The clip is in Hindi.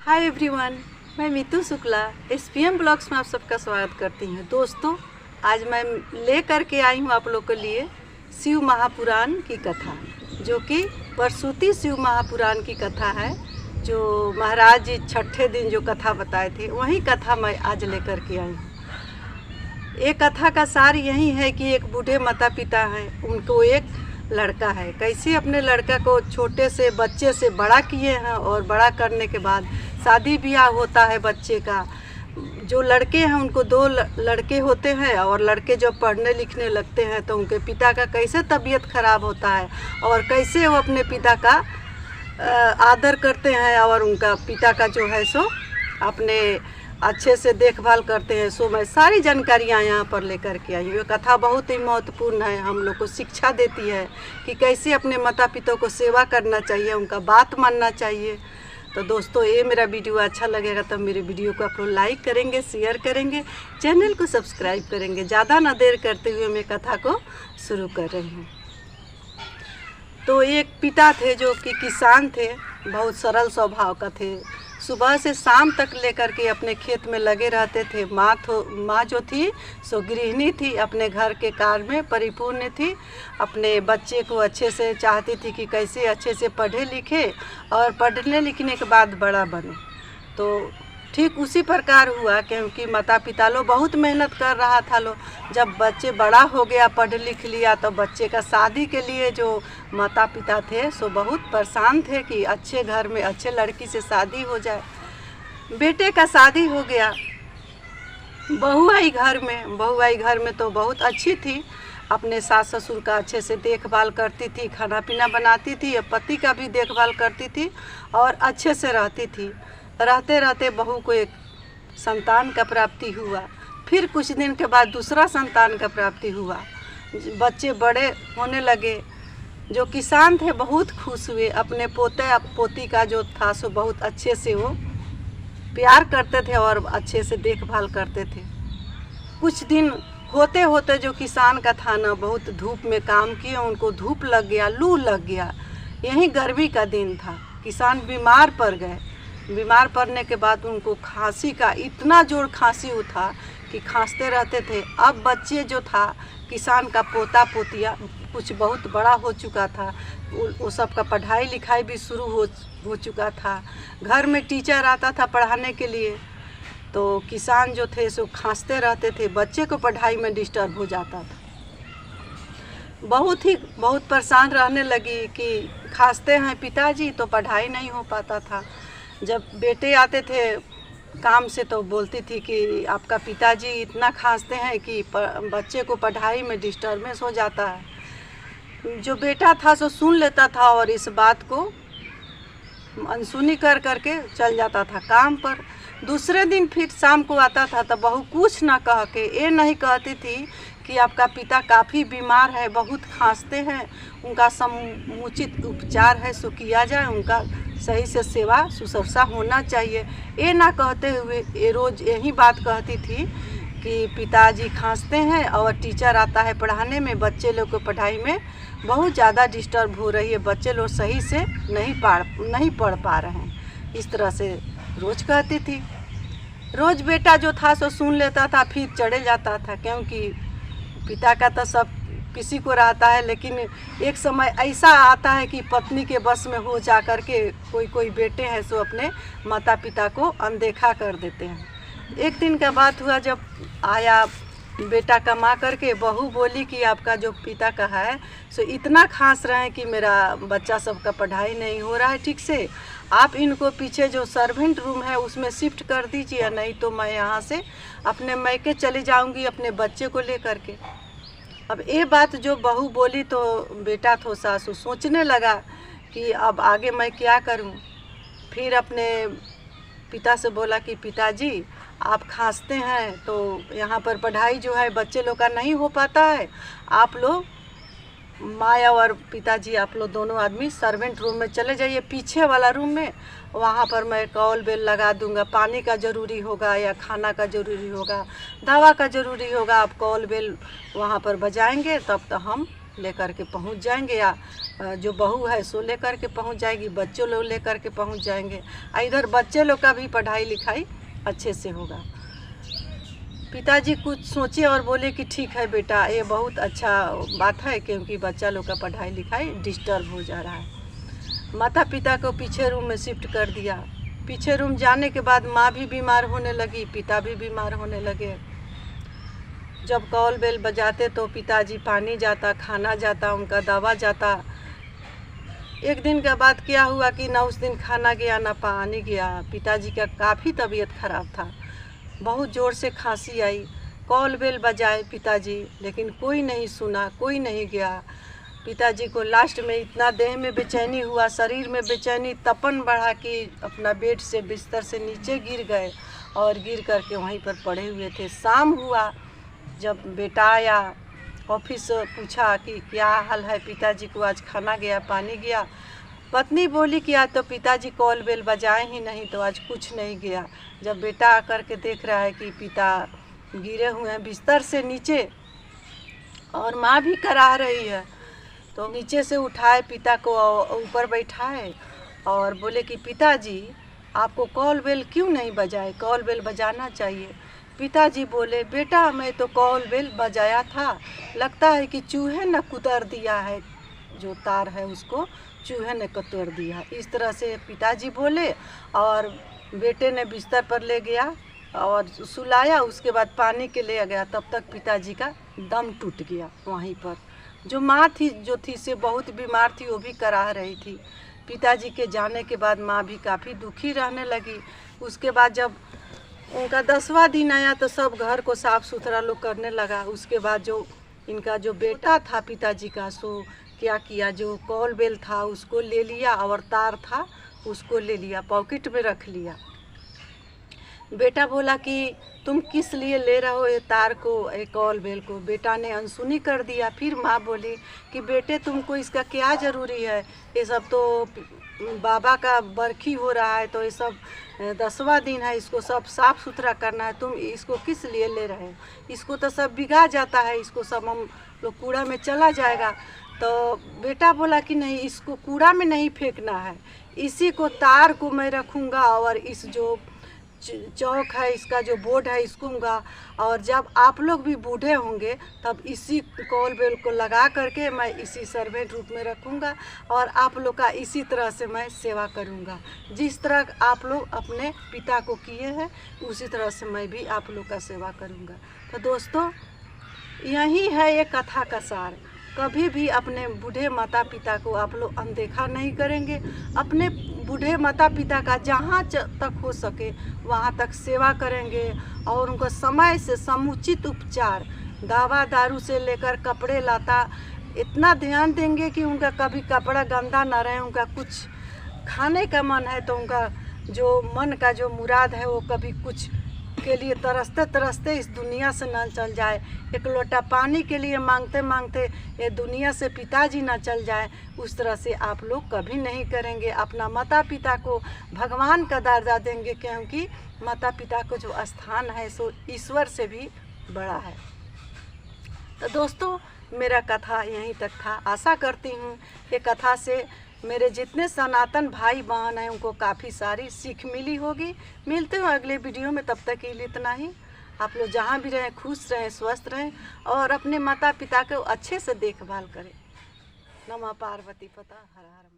हाय एवरीवन, मैं मीतू शुक्ला SPM ब्लॉग्स में आप सबका स्वागत करती हूँ। दोस्तों, आज मैं लेकर के आई हूँ आप लोग के लिए शिव महापुराण की कथा, जो कि प्रसूति शिव महापुराण की कथा है। जो महाराज जी छठे दिन जो कथा बताए थे, वही कथा मैं आज लेकर के आई हूँ। ये कथा का सार यही है कि एक बूढ़े माता पिता हैं, उनको एक लड़का है। कैसे अपने लड़का को छोटे से बच्चे से बड़ा किए हैं और बड़ा करने के बाद शादी ब्याह होता है बच्चे का। जो लड़के हैं उनको दो लड़के होते हैं, और लड़के जब पढ़ने लिखने लगते हैं तो उनके पिता का कैसे तबीयत खराब होता है और कैसे वो अपने पिता का आदर करते हैं और उनका पिता का जो है सो अपने अच्छे से देखभाल करते हैं। सो मैं सारी जानकारियाँ यहाँ पर लेकर के आई हूँ। ये कथा बहुत ही महत्वपूर्ण है, हम लोग को शिक्षा देती है कि कैसे अपने माता पिता को सेवा करना चाहिए, उनका बात मानना चाहिए। तो दोस्तों, ये मेरा वीडियो अच्छा लगेगा तो मेरे वीडियो को आप लोग लाइक करेंगे, शेयर करेंगे, चैनल को सब्सक्राइब करेंगे। ज़्यादा ना देर करते हुए मैं कथा को शुरू कर रही हूँ। तो एक पिता थे जो कि किसान थे, बहुत सरल स्वभाव का थे। सुबह से शाम तक लेकर के अपने खेत में लगे रहते थे। माँ जो थी सो गृहिणी थी, अपने घर के कार्य में परिपूर्ण थी। अपने बच्चे को अच्छे से चाहती थी कि कैसे अच्छे से पढ़े लिखे और पढ़ने लिखने के बाद बड़ा बने। तो ठीक उसी प्रकार हुआ, क्योंकि माता पिता लोग बहुत मेहनत कर रहा था। जब बच्चे बड़ा हो गया, पढ़ लिख लिया, तो बच्चे का शादी के लिए जो माता पिता थे सो बहुत परेशान थे कि अच्छे घर में अच्छे लड़की से शादी हो जाए। बेटे का शादी हो गया। बहू आई घर में तो बहुत अच्छी थी, अपने सास ससुर का अच्छे से देखभाल करती थी, खाना पीना बनाती थी, पति का भी देखभाल करती थी और अच्छे से रहती थी। रहते रहते बहू को एक संतान का प्राप्ति हुआ। फिर कुछ दिन के बाद दूसरा संतान का प्राप्ति हुआ। बच्चे बड़े होने लगे। जो किसान थे बहुत खुश हुए। अपने पोते पोती का जो था सो बहुत अच्छे से वो प्यार करते थे और अच्छे से देखभाल करते थे। कुछ दिन होते होते जो किसान का था ना, बहुत धूप में काम किए, उनको धूप लग गया, लू लग गया। यही गर्मी का दिन था। किसान बीमार पड़ गए। बीमार पड़ने के बाद उनको खांसी का इतना जोर खांसी उठा कि खांसते रहते थे। अब बच्चे जो था, किसान का पोता पोतिया कुछ बहुत बड़ा हो चुका था, वो सब का पढ़ाई लिखाई भी शुरू हो चुका था। घर में टीचर आता था पढ़ाने के लिए। तो किसान जो थे सो खांसते रहते थे, बच्चे को पढ़ाई में डिस्टर्ब हो जाता था। बहुत परेशान रहने लगी कि खांसते हैं पिताजी तो पढ़ाई नहीं हो पाता था। जब बेटे आते थे काम से तो बोलती थी कि आपका पिताजी इतना खांसते हैं कि बच्चे को पढ़ाई में डिस्टर्बेंस हो जाता है। जो बेटा था सो सुन लेता था और इस बात को अनसुनी कर करके चल जाता था काम पर। दूसरे दिन फिर शाम को आता था तो बहू कुछ ना कह के ये नहीं कहती थी कि आपका पिता काफ़ी बीमार है, बहुत खांसते हैं, उनका समुचित उपचार है सो किया जाए, उनका सही से सेवा शुश्रूषा होना चाहिए। ये ना कहते हुए ये रोज़ यही बात कहती थी कि पिताजी खांसते हैं और टीचर आता है पढ़ाने में, बच्चे लोग को पढ़ाई में बहुत ज़्यादा डिस्टर्ब हो रही है, बच्चे लोग सही से नहीं पढ़ पा रहे हैं। इस तरह से रोज़ कहती थी। रोज़ बेटा जो था सो सुन लेता था, फिर चढ़े जाता था, क्योंकि पिता का तो सब किसी को रहता है, लेकिन एक समय ऐसा आता है कि पत्नी के बस में हो जा कर के कोई बेटे हैं सो अपने माता पिता को अनदेखा कर देते हैं। एक दिन का बात हुआ, जब आया बेटा कमा करके, बहू बोली कि आपका जो पिता का है सो इतना खांस रहे हैं कि मेरा बच्चा सबका पढ़ाई नहीं हो रहा है ठीक से, आप इनको पीछे जो सर्वेंट रूम है उसमें शिफ्ट कर दीजिए, नहीं तो मैं यहाँ से अपने मैके चली जाऊँगी अपने बच्चे को लेकर के। अब ये बात जो बहू बोली तो बेटा तो सासू सोचने लगा कि अब आगे मैं क्या करूं। फिर अपने पिता से बोला कि पिताजी आप खांसते हैं तो यहाँ पर पढ़ाई जो है बच्चे लोग का नहीं हो पाता है, आप लोग माया और पिताजी आप लोग दोनों आदमी सर्वेंट रूम में चले जाइए, पीछे वाला रूम में। वहाँ पर मैं कॉल बेल लगा दूंगा, पानी का ज़रूरी होगा या खाना का ज़रूरी होगा, दवा का ज़रूरी होगा, आप कॉल बेल वहाँ पर बजाएंगे तब तो हम लेकर के पहुंच जाएंगे, या जो बहू है सो लेकर के पहुंच जाएगी, बच्चों लोग लेकर के पहुंच जाएंगे। इधर बच्चे लोग का भी पढ़ाई लिखाई अच्छे से होगा। पिताजी कुछ सोचे और बोले कि ठीक है बेटा, ये बहुत अच्छा बात है, क्योंकि बच्चा लोग का पढ़ाई लिखाई डिस्टर्ब हो जा रहा है। माता पिता को पीछे रूम में शिफ्ट कर दिया। पीछे रूम जाने के बाद माँ भी बीमार होने लगी, पिता भी बीमार होने लगे। जब कॉल बेल बजाते तो पिताजी पानी जाता, खाना जाता, उनका दवा जाता। एक दिन के बाद क्या हुआ कि ना उस दिन खाना गया ना पानी गया। पिताजी का काफ़ी तबीयत खराब था, बहुत ज़ोर से खांसी आई। कॉल बेल बजाए पिताजी, लेकिन कोई नहीं सुना, कोई नहीं गया। पिताजी को लास्ट में इतना देह में बेचैनी हुआ, शरीर में बेचैनी तपन बढ़ा कि अपना बेड से बिस्तर से नीचे गिर गए और गिर करके वहीं पर पड़े हुए थे। शाम हुआ, जब बेटा आया ऑफिस पूछा कि क्या हाल है पिताजी को, आज खाना गया पानी गया। पत्नी बोली कि आज तो पिताजी कॉल बेल बजाए ही नहीं, तो आज कुछ नहीं गया। जब बेटा आकर के देख रहा है कि पिता गिरे हुए हैं बिस्तर से नीचे और माँ भी करा रही है, तो नीचे से उठाए, पिता को ऊपर बैठाए और बोले कि पिताजी आपको कॉल बेल क्यों नहीं बजाए, कॉल बेल बजाना चाहिए। पिताजी बोले बेटा मैं तो कॉल बेल बजाया था, लगता है कि चूहे ने कुतर दिया है, जो तार है उसको चूहे ने कतर दिया। इस तरह से पिताजी बोले और बेटे ने बिस्तर पर ले गया और सुलाया। उसके बाद पानी के ले गया, तब तक पिताजी का दम टूट गया वहीं पर। जो माँ थी जो थी से बहुत बीमार थी, वो भी कराह रही थी। पिताजी के जाने के बाद माँ भी काफ़ी दुखी रहने लगी। उसके बाद जब उनका 10वां दिन आया तो सब घर को साफ़ सुथरा लोग करने लगा। उसके बाद जो इनका जो बेटा था पिताजी का, सो क्या किया, जो कॉल बेल था उसको ले लिया और तार था उसको ले लिया, पॉकेट में रख लिया। बेटा बोला कि तुम किस लिए ले रहे हो ये तार को, ये कॉल बेल को। बेटा ने अनसुनी कर दिया। फिर माँ बोली कि बेटे तुमको इसका क्या ज़रूरी है, ये सब तो बाबा का बरखी हो रहा है, तो ये सब 10वां दिन है, इसको सब साफ़ सुथरा करना है, तुम इसको किस लिए ले रहे हो, इसको तो सब बिगा जाता है, इसको सब हम लोग कूड़ा में चला जाएगा। तो बेटा बोला कि नहीं, इसको कूड़ा में नहीं फेंकना है, इसी को तार को मैं रखूँगा और इस जो चौक है इसका जो बोर्ड है इसको दूंगा, और जब आप लोग भी बूढ़े होंगे तब इसी कॉल बेल को लगा करके मैं इसी सर्वेंट रूप में रखूँगा और आप लोग का इसी तरह से मैं सेवा करूँगा। जिस तरह आप लोग अपने पिता को किए हैं उसी तरह से मैं भी आप लोग का सेवा करूँगा। तो दोस्तों, यही है ये कथा का सार। कभी भी अपने बूढ़े माता पिता को आप लोग अनदेखा नहीं करेंगे। अपने बूढ़े माता पिता का जहाँ तक हो सके वहाँ तक सेवा करेंगे और उनको समय से समुचित उपचार, दवा दारू से लेकर कपड़े लता इतना ध्यान देंगे कि उनका कभी कपड़ा गंदा ना रहे। उनका कुछ खाने का मन है तो उनका जो मन का जो मुराद है वो कभी कुछ के लिए तरसते तरसते इस दुनिया से ना चल जाए। एक लोटा पानी के लिए मांगते मांगते ये दुनिया से पिताजी ना चल जाए, उस तरह से आप लोग कभी नहीं करेंगे। अपना माता पिता को भगवान का दर्जा देंगे, क्योंकि माता पिता को जो स्थान है सो ईश्वर से भी बड़ा है। तो दोस्तों, मेरा कथा यहीं तक था। आशा करती हूँ ये कथा से मेरे जितने सनातन भाई बहन हैं उनको काफ़ी सारी सीख मिली होगी। मिलते हैं अगले वीडियो में, तब तक के लिए इतना ही। आप लोग जहाँ भी रहें खुश रहें, स्वस्थ रहें और अपने माता पिता को अच्छे से देखभाल करें। नमः पार्वती पता हर हर।